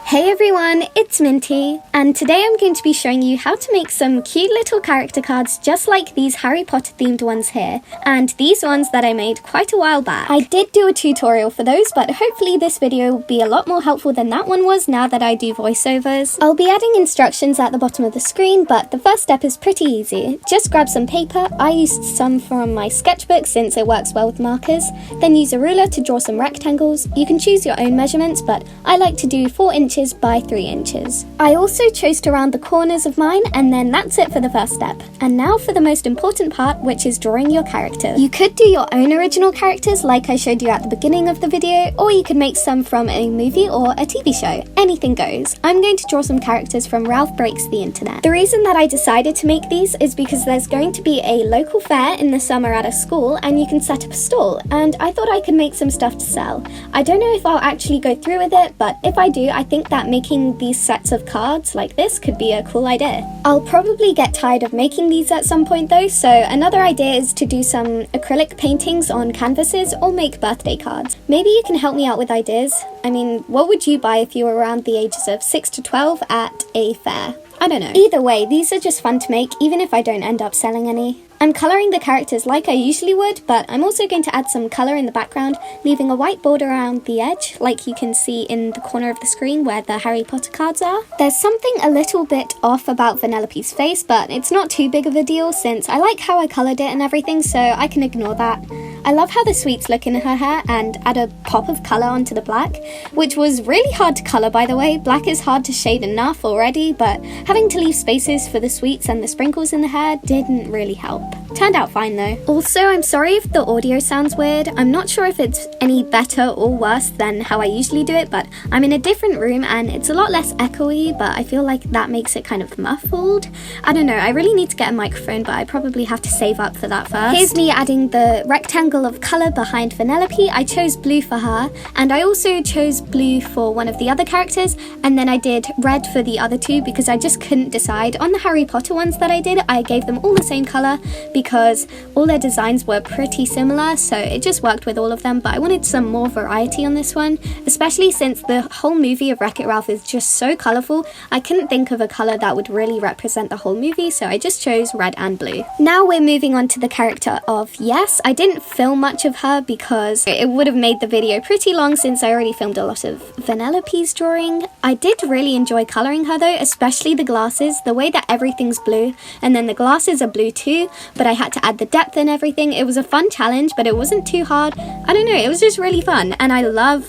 Hey everyone, it's Minty, and today I'm going to be showing you how to make some cute little character cards just like these Harry Potter themed ones here, and these ones that I made quite a while back. I did do a tutorial for those, but hopefully this video will be a lot more helpful than that one was now that I do voiceovers. I'll be adding instructions at the bottom of the screen, but the first step is pretty easy. Just grab some paper. I used some from my sketchbook since it works well with markers. Then use a ruler to draw some rectangles. You can choose your own measurements, but I like to do 4 inches by 3 inches. I also chose to round the corners of mine, and then that's it for the first step. And now for the most important part, which is drawing your character. You could do your own original characters like I showed you at the beginning of the video, or you could make some from a movie or a TV show. Anything goes. I'm going to draw some characters from Ralph Breaks the Internet. The reason that I decided to make these is because there's going to be a local fair in the summer at a school, and you can set up a stall, and I thought I could make some stuff to sell. I don't know if I'll actually go through with it, but if I do, I think that making these sets of cards like this could be a cool idea. I'll probably get tired of making these at some point though, so another idea is to do some acrylic paintings on canvases or make birthday cards. Maybe you can help me out with ideas. I mean, what would you buy if you were around the ages of 6 to 12 at a fair? I don't know. Either way, these are just fun to make, even if I don't end up selling any. I'm colouring the characters like I usually would, but I'm also going to add some colour in the background, leaving a white border around the edge, like you can see in the corner of the screen where the Harry Potter cards are. There's something a little bit off about Vanellope's face, but it's not too big of a deal since I like how I coloured it and everything, so I can ignore that. I love how the sweets look in her hair and add a pop of colour onto the black, which was really hard to colour by the way. Black is hard to shade enough already, but having to leave spaces for the sweets and the sprinkles in the hair didn't really help. Turned out fine though. Also, I'm sorry if the audio sounds weird. I'm not sure if it's any better or worse than how I usually do it, but I'm in a different room and it's a lot less echoey, but I feel like that makes it kind of muffled. I don't know, I really need to get a microphone, but I probably have to save up for that first. Here's me adding the rectangle of colour behind Vanellope. I chose blue for her, and I also chose blue for one of the other characters, and then I did red for the other two because I just couldn't decide. On the Harry Potter ones that I did, I gave them all the same colour because all their designs were pretty similar, so it just worked with all of them, but I wanted some more variety on this one, especially since the whole movie of Wreck-It Ralph is just so colourful. I couldn't think of a colour that would really represent the whole movie, so I just chose red and blue. Now we're moving on to the character of Yes. I didn't film much of her because it would have made the video pretty long since I already filmed a lot of Vanellope's drawing. I did really enjoy colouring her though, especially the glasses, the way that everything's blue, and then the glasses are blue too, but I had to add the depth and everything. It was a fun challenge, but it wasn't too hard. I don't know, it was just really fun, and I love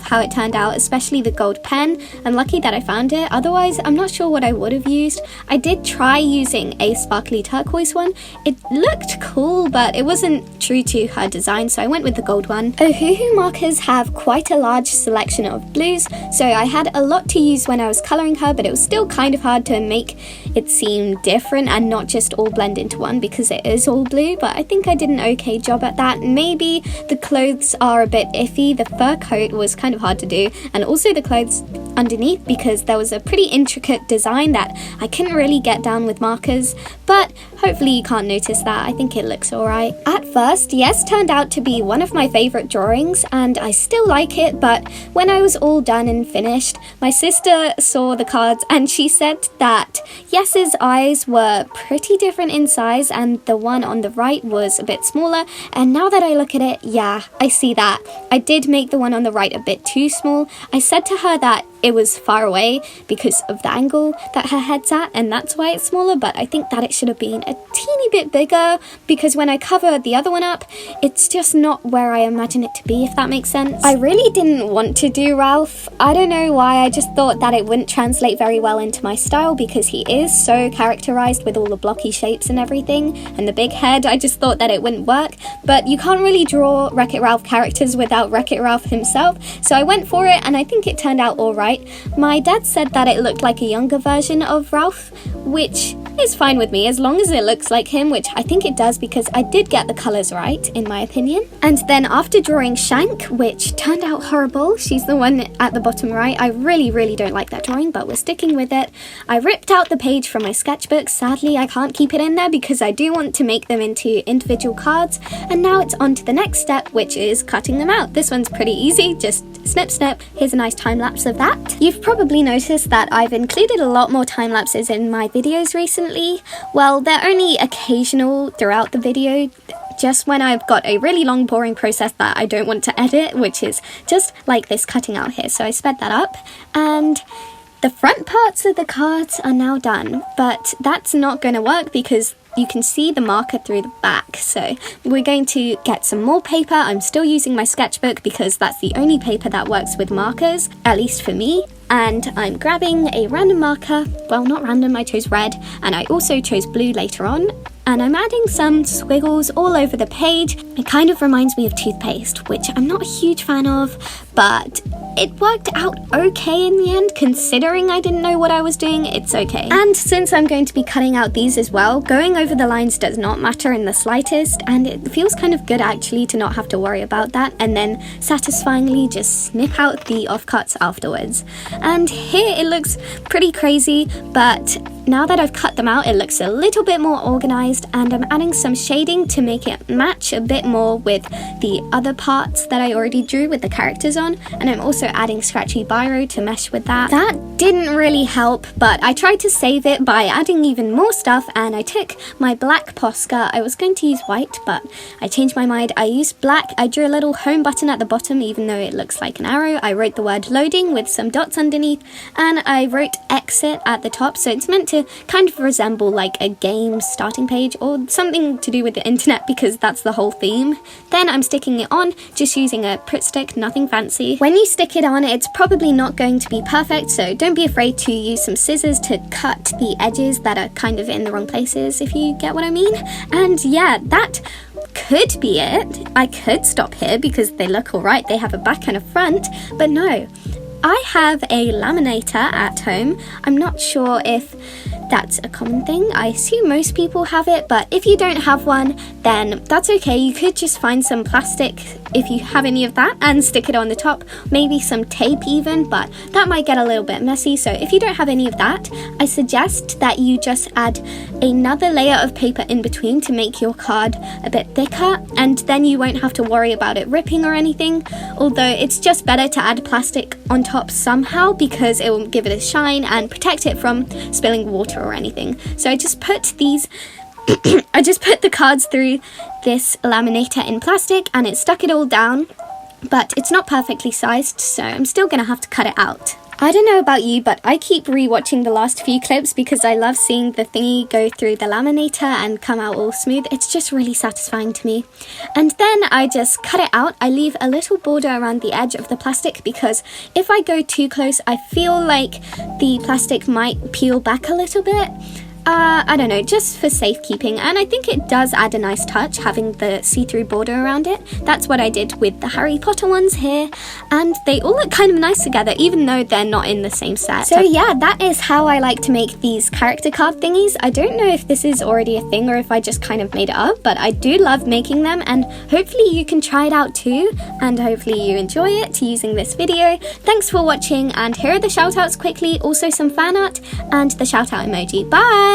how it turned out, especially the gold pen. I'm lucky that I found it, otherwise I'm not sure what I would have used. I did try using a sparkly turquoise one. It looked cool, but it wasn't true to her design, so I went with the gold one. Ohuhu markers have quite a large selection of blues, so I had a lot to use when I was colouring her, but it was still kind of hard to make it seem different and not just all blend into one because it is all blue, but I think I did an okay job at that. Maybe the clothes are a bit iffy. The fur coat was kind of hard to do, and also the clothes underneath because there was a pretty intricate design that I couldn't really get down with markers, but hopefully you can't notice that. I think it looks alright. At first, Yes turned out to be one of my favourite drawings, and I still like it, but when I was all done and finished, my sister saw the cards and she said that Yes's eyes were pretty different in size and the one on the right was a bit smaller, and now that I look at it, yeah, I see that. I did make the one on the right a bit too small. I said to her that it was far away because of the angle that her head's at, and that's why it's smaller, but I think that it should have been a teeny bit bigger because when I cover the other one up, it's just not where I imagine it to be, if that makes sense. I really didn't want to do Ralph. I don't know why, I just thought that it wouldn't translate very well into my style because he is so characterized with all the blocky shapes and everything, and the big head. I just thought that it wouldn't work, but you can't really draw Wreck-It Ralph characters without Wreck-It Ralph himself, so I went for it and I think it turned out alright. My dad said that it looked like a younger version of Ralph, which is fine with me as long as it looks like him, which I think it does because I did get the colours right, in my opinion. And then after drawing Shank, which turned out horrible, she's the one at the bottom right. I really don't like that drawing, but we're sticking with it. I ripped out the page from my sketchbook. Sadly, I can't keep it in there because I do want to make them into individual cards. And now it's on to the next step, which is cutting them out. This one's pretty easy, just snip snip. Here's a nice time lapse of that. You've probably noticed that I've included a lot more time lapses in my videos recently. Well, they're only occasional throughout the video, just when I've got a really long boring process that I don't want to edit, which is just like this cutting out here. So I sped that up, and the front parts of the cards are now done, but that's not going to work because you can see the marker through the back. So we're going to get some more paper. I'm still using my sketchbook because that's the only paper that works with markers, at least for me. And I'm grabbing a random marker. Well, not random, I chose red, and I also chose blue later on. And I'm adding some squiggles all over the page. It kind of reminds me of toothpaste, which I'm not a huge fan of, but it worked out okay in the end. Considering I didn't know what I was doing, it's okay. And since I'm going to be cutting out these as well, going over the lines does not matter in the slightest, and it feels kind of good actually to not have to worry about that, and then satisfyingly just snip out the offcuts afterwards. And here it looks pretty crazy, but now that I've cut them out, it looks a little bit more organized, and I'm adding some shading to make it match a bit more with the other parts that I already drew with the characters on, and I'm also adding scratchy biro to mesh with that. That didn't really help, but I tried to save it by adding even more stuff, and I took my black Posca. I was going to use white, but I changed my mind. I used black. I drew a little home button at the bottom, even though it looks like an arrow. I wrote the word loading with some dots underneath, and I wrote exit at the top, so it's meant to kind of resemble like a game starting page or something to do with the internet because that's the whole theme. Then I'm sticking it on, just using a Pritt stick, nothing fancy. When you stick it on, it's probably not going to be perfect, so don't be afraid to use some scissors to cut the edges that are kind of in the wrong places, if you get what I mean. And yeah, that could be it. I could stop here because they look alright, they have a back and a front, but no. I have a laminator at home. I'm not sure if that's a common thing. I assume most people have it, but if you don't have one, then that's okay. You could just find some plastic if you have any of that and stick it on the top, maybe some tape even, but that might get a little bit messy. So if you don't have any of that, I suggest that you just add another layer of paper in between to make your card a bit thicker, and then you won't have to worry about it ripping or anything, although it's just better to add plastic on top somehow because it will give it a shine and protect it from spilling water or anything. So I just put these I just put the cards through this laminator in plastic and it stuck it all down, but it's not perfectly sized, so I'm still gonna have to cut it out. I don't know about you, but I keep rewatching the last few clips because I love seeing the thingy go through the laminator and come out all smooth. It's just really satisfying to me. And then I just cut it out. I leave a little border around the edge of the plastic because if I go too close, I feel like the plastic might peel back a little bit. I don't know, just for safekeeping, and I think it does add a nice touch having the see-through border around it. That's what I did with the Harry Potter ones here, and they all look kind of nice together even though they're not in the same set. So yeah, that is how I like to make these character card thingies. I don't know if this is already a thing or if I just kind of made it up, but I do love making them, and hopefully you can try it out too, and hopefully you enjoy it using this video. Thanks for watching, and here are the shout outs quickly, also some fan art and the shout out emoji. Bye!